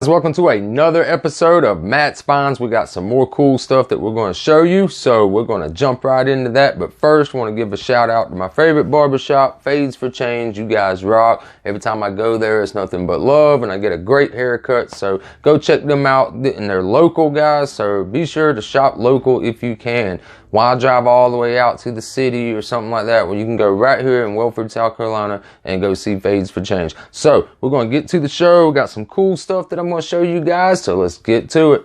welcome to another episode of Matt Spines. We got some more cool stuff that we're going to show you, so we're going to jump right into that. But first, I want to give a shout out to my favorite barbershop, Fades for Change. You guys rock. Every time I go there, it's nothing but love, and I get a great haircut. So go check them out, and they're local guys. So be sure to shop local if you can. Why drive all the way out to the city or something like that when you can go right here in Welford, South Carolina and go see Fades for Change? So we're going to get to the show. We got some cool stuff that I'm going to show you guys. So let's get to it.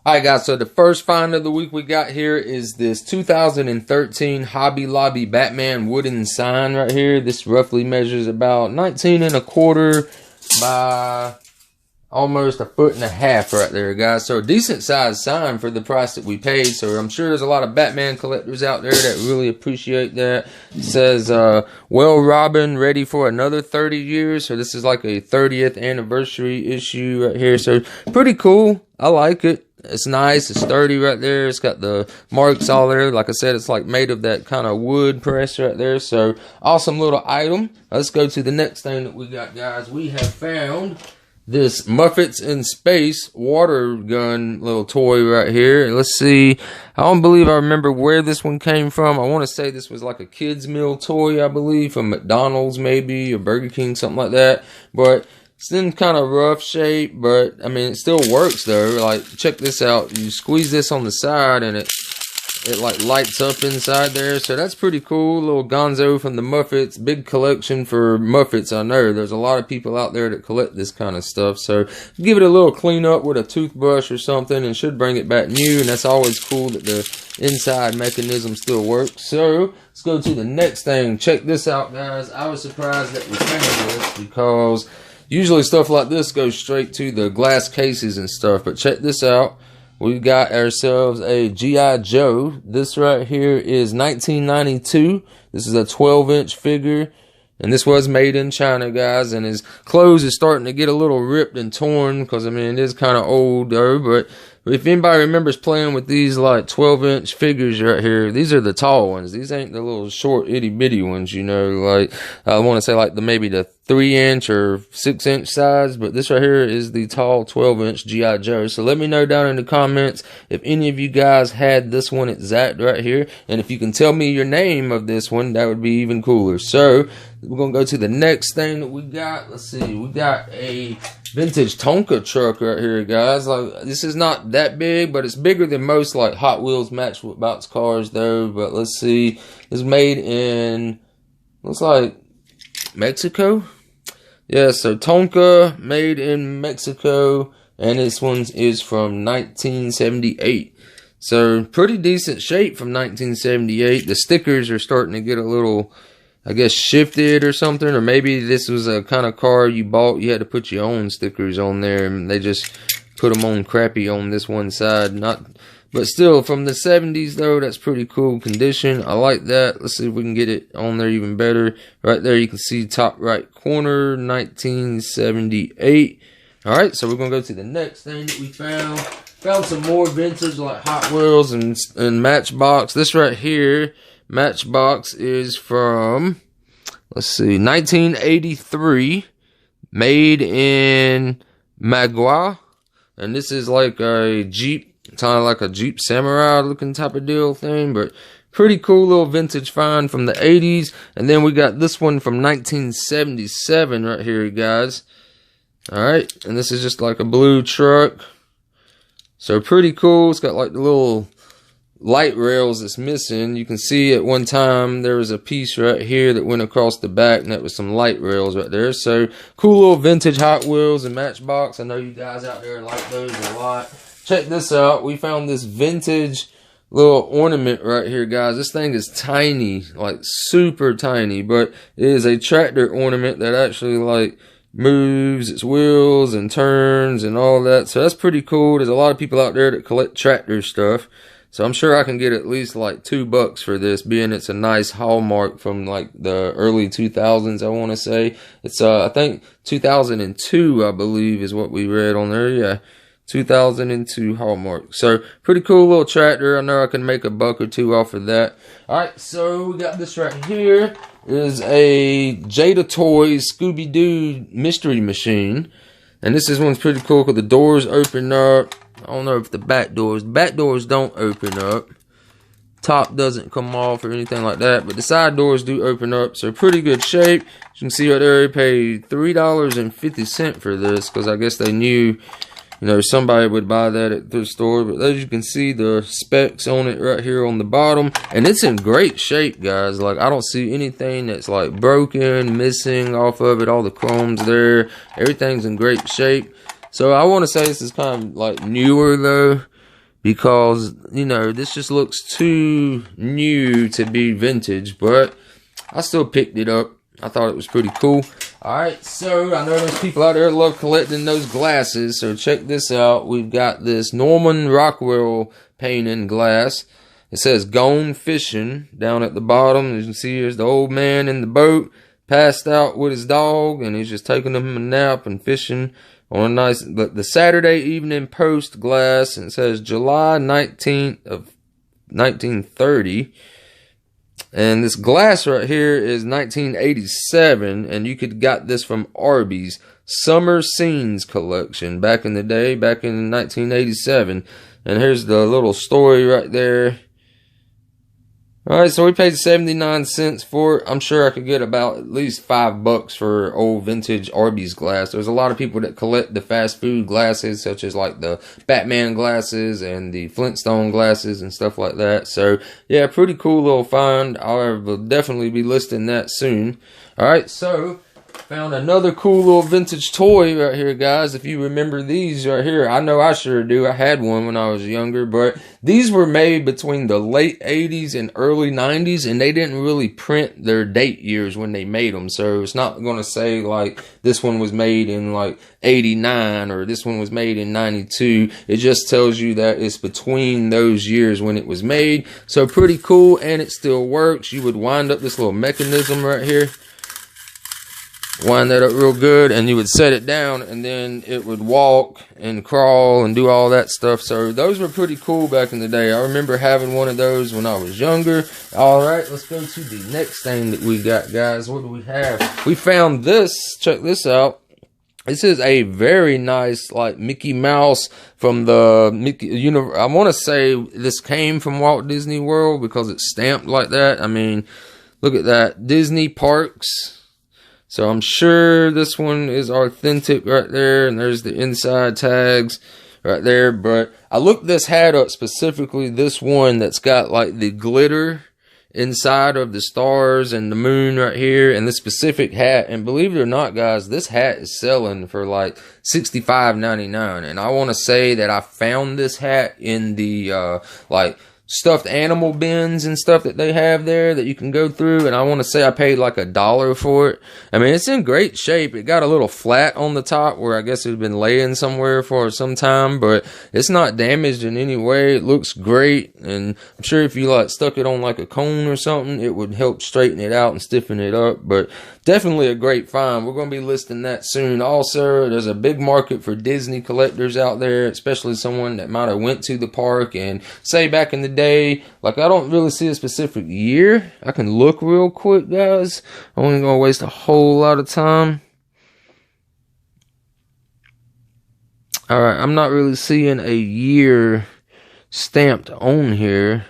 All right, guys. So the first find of the week we got here is this 2013 Hobby Lobby Batman wooden sign right here. This roughly measures about 19¼ by almost 1.5 feet right there, guys. So a decent sized sign for the price that we paid. So I'm sure there's a lot of Batman collectors out there that really appreciate that. It says, well, Robin, ready for another 30 years. So this is like a 30th anniversary issue right here. So pretty cool. I like it. It's nice. It's sturdy right there. It's got the marks all there. Like I said, it's like made of that kind of wood press right there. So awesome little item. Let's go to the next thing that we got, guys. We have found this Muffets in Space water gun little toy right here. Let's see. I don't believe I remember where this one came from. I want to say this was like a kids meal toy, I believe, from McDonald's maybe, or Burger King, something like that. But it's in kind of rough shape, but I mean, it still works though. Like, check this out. You squeeze this on the side and it like lights up inside there. So that's pretty cool. Little Gonzo from the Muffets. Big collection for Muffets. I know there's a lot of people out there that collect this kind of stuff. So give it a little clean up with a toothbrush or something and should bring it back new. And that's always cool that the inside mechanism still works. So let's go to the next thing. Check this out, guys. I was surprised that we found this because usually stuff like this goes straight to the glass cases and stuff. But check this out. We got ourselves a G.I. Joe. This right here is 1992. This is a 12-inch figure. And this was made in China, guys. And his clothes is starting to get a little ripped and torn. Because, I mean, it is kind of old, though. But if anybody remembers playing with these, like, 12-inch figures right here, these are the tall ones. These ain't the little short, itty-bitty ones, you know. Like, I want to say, like, maybe the 3-inch or 6-inch size. But this right here is the tall 12-inch G.I. Joe. So let me know down in the comments if any of you guys had this one exact right here. And if you can tell me your name of this one, that would be even cooler. So we're going to go to the next thing that we got. Let's see. We got a vintage Tonka truck right here, guys. Like, this is not that big, but it's bigger than most like Hot Wheels Matchbox cars though. But let's see. It's made in, looks like Mexico. Yeah, so Tonka, made in Mexico, and this one is from 1978. So pretty decent shape from 1978. The stickers are starting to get a little, I guess, shifted or something, or maybe this was a kind of car you bought, you had to put your own stickers on there, and they just put them on crappy on this one side. But still, from the 70s though, that's pretty cool condition. I like that. Let's see if we can get it on there even better. Right there, you can see top right corner, 1978. All right, so we're gonna go to the next thing that we found. Found some more vintage like Hot Wheels and Matchbox. This right here, Matchbox, is from, let's see, 1983, made in Magua, and this is like a Jeep, kind of like a Jeep Samurai looking type of deal thing, but pretty cool little vintage find from the 80s. And then we got this one from 1977 right here, guys. All right, and this is just like a blue truck, so pretty cool. It's got like the little light rails that's missing. You can see at one time there was a piece right here that went across the back, and that was some light rails right there. So cool little vintage Hot Wheels and Matchbox. I know you guys out there like those a lot. Check this out. We found this vintage little ornament right here, guys. This thing is tiny, like super tiny, but it is a tractor ornament that actually like moves its wheels and turns and all that. So that's pretty cool. There's a lot of people out there that collect tractor stuff. So I'm sure I can get at least like $2 for this, being it's a nice hallmark from like the early 2000s, I want to say. It's I think 2002, I believe, is what we read on there. Yeah, 2002 hallmark. So pretty cool little tractor. I know I can make $1 or $2 off of that. All right, so we got this right here. Is a Jada Toys Scooby-Doo mystery machine. And this one's pretty cool because the doors open up. I don't know if the back doors don't open up. Top doesn't come off or anything like that, but the side doors do open up, so pretty good shape. As you can see right there, they paid $3.50 for this because I guess they knew, you know, somebody would buy that at the store. But as you can see, the specs on it right here on the bottom, and it's in great shape, guys. Like, I don't see anything that's like broken, missing off of it. All the chrome's there, everything's in great shape. So I want to say this is kind of like newer though, because, you know, this just looks too new to be vintage, but I still picked it up. I thought it was pretty cool. Alright, so I know there's people out there that love collecting those glasses, so check this out. We've got this Norman Rockwell painting glass. It says "Gone Fishing" down at the bottom. As you can see, here's the old man in the boat, passed out with his dog, and he's just taking him a nap and fishing on a nice, the Saturday Evening Post glass, and it says July 19th of 1930. And this glass right here is 1987, and you could got this from Arby's Summer Scenes collection back in the day, back in 1987. And here's the little story right there. Alright, so we paid 79 cents for it. I'm sure I could get about at least $5 for old vintage Arby's glass. There's a lot of people that collect the fast food glasses, such as like the Batman glasses and the Flintstone glasses and stuff like that. So, yeah, pretty cool little find. I will definitely be listing that soon. Alright, so found another cool little vintage toy right here, guys. If you remember these right here, I know I sure do. I had one when I was younger, but these were made between the late 80s and early 90s, and they didn't really print their date years when they made them. So it's not going to say like this one was made in like 89 or this one was made in 92. It just tells you that it's between those years when it was made. So pretty cool, and it still works. You would wind up this little mechanism right here. Wind that up real good, and you would set it down, and then it would walk and crawl and do all that stuff. So those were pretty cool back in the day. I remember having one of those when I was younger. Alright, let's go to the next thing that we got, guys. What do we have? We found this. Check this out. This is a very nice, like, Mickey Mouse from the Mickey universe. I want to say this came from Walt Disney World because it's stamped like that. I mean, look at that. Disney Parks. So I'm sure this one is authentic right there, and there's the inside tags right there. But I looked this hat up specifically, this one that's got like the glitter inside of the stars and the moon right here, and this specific hat. And believe it or not, guys, this hat is selling for like $65.99. And I want to say that I found this hat in the like stuffed animal bins and stuff that they have there that you can go through, and I want to say I paid like $1 for it. I mean, it's in great shape. It got a little flat on the top where I guess it had been laying somewhere for some time, but it's not damaged in any way. It looks great, and I'm sure if you like stuck it on like a cone or something, it would help straighten it out and stiffen it up. But definitely a great find. We're going to be listing that soon. Also, there's a big market for Disney collectors out there, especially someone that might have went to the park and say back in the day, like I don't really see a specific year. I can look real quick, guys. I'm only going to waste a whole lot of time. Alright, I'm not really seeing a year stamped on here.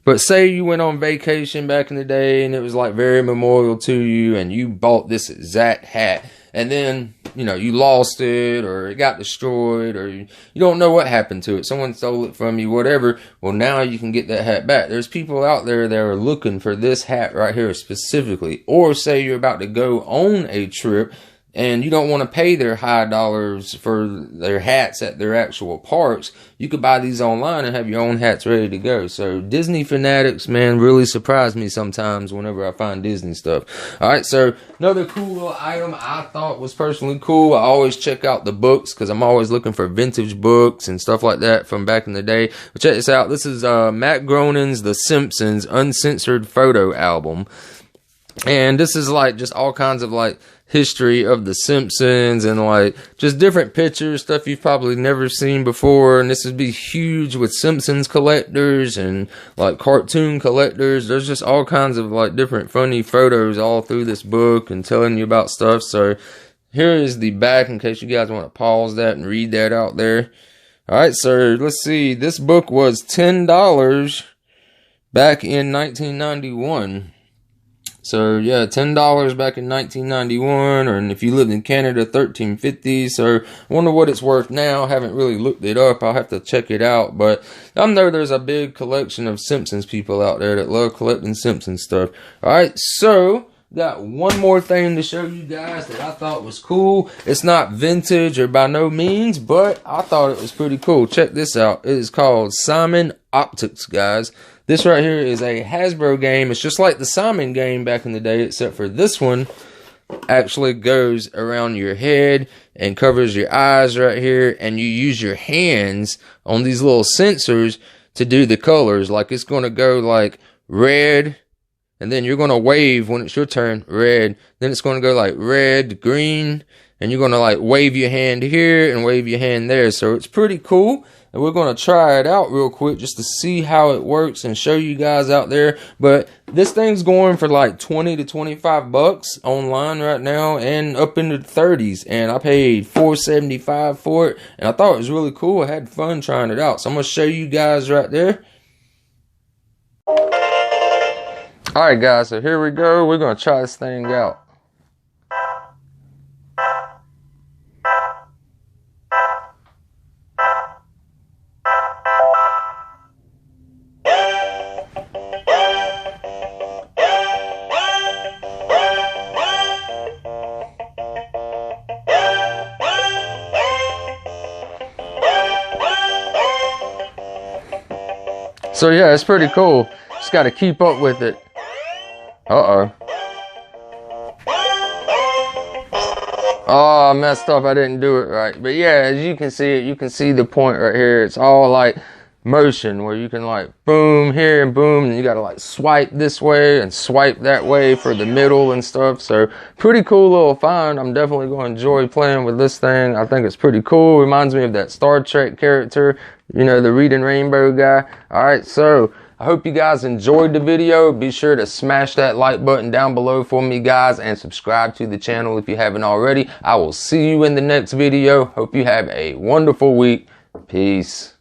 But say you went on vacation back in the day and it was like very memorial to you, and you bought this exact hat, and then, you know, you lost it or it got destroyed or you don't know what happened to it. Someone stole it from you, whatever. Well, now you can get that hat back. There's people out there that are looking for this hat right here specifically. Or say you're about to go on a trip and you don't want to pay their high dollars for their hats at their actual parks. You could buy these online and have your own hats ready to go. So Disney fanatics, man, really surprise me sometimes whenever I find Disney stuff. Alright, so another cool little item I thought was personally cool. I always check out the books because I'm always looking for vintage books and stuff like that from back in the day. But check this out. This is Matt Groening's The Simpsons Uncensored Photo Album. And this is like just all kinds of like history of the Simpsons and like just different pictures, stuff you've probably never seen before. And this would be huge with Simpsons collectors and like cartoon collectors. There's just all kinds of like different funny photos all through this book and telling you about stuff. So here is the back in case you guys want to pause that and read that out there. All right, so let's see. This book was $10 back in 1991. So yeah, $10 back in 1991, and if you lived in Canada, $13.50. So I wonder what it's worth now. Haven't really looked it up. I'll have to check it out. But I know there's a big collection of Simpsons people out there that love collecting Simpsons stuff. All right, so got one more thing to show you guys that I thought was cool. It's not vintage or by no means, but I thought it was pretty cool. Check this out. It is called Simon Optics, guys. This right here is a Hasbro game. It's just like the Simon game back in the day, except for this one actually goes around your head and covers your eyes right here, and you use your hands on these little sensors to do the colors. Like it's going to go like red, and then you're going to wave when it's your turn, red. Then it's going to go like red, green, and you're going to like wave your hand here and wave your hand there. So it's pretty cool. And we're going to try it out real quick just to see how it works and show you guys out there. But this thing's going for like 20 to 25 bucks online right now and up into the 30s. And I paid $4.75 for it. And I thought it was really cool. I had fun trying it out. So I'm going to show you guys right there. Alright guys, so here we go. We're going to try this thing out. So yeah, it's pretty cool. Just got to keep up with it. Uh-oh. Oh, I messed up. I didn't do it right. But yeah, as you can see it, you can see the point right here. It's all like motion where you can like boom here and boom, and you got to like swipe this way and swipe that way for the middle and stuff. So pretty cool little find. I'm definitely going to enjoy playing with this thing. I think it's pretty cool. Reminds me of that Star Trek character, you know, the Reading Rainbow guy. All right, so I hope you guys enjoyed the video. Be sure to smash that like button down below for me, guys, and subscribe to the channel if you haven't already. I will see you in the next video. Hope you have a wonderful week. Peace.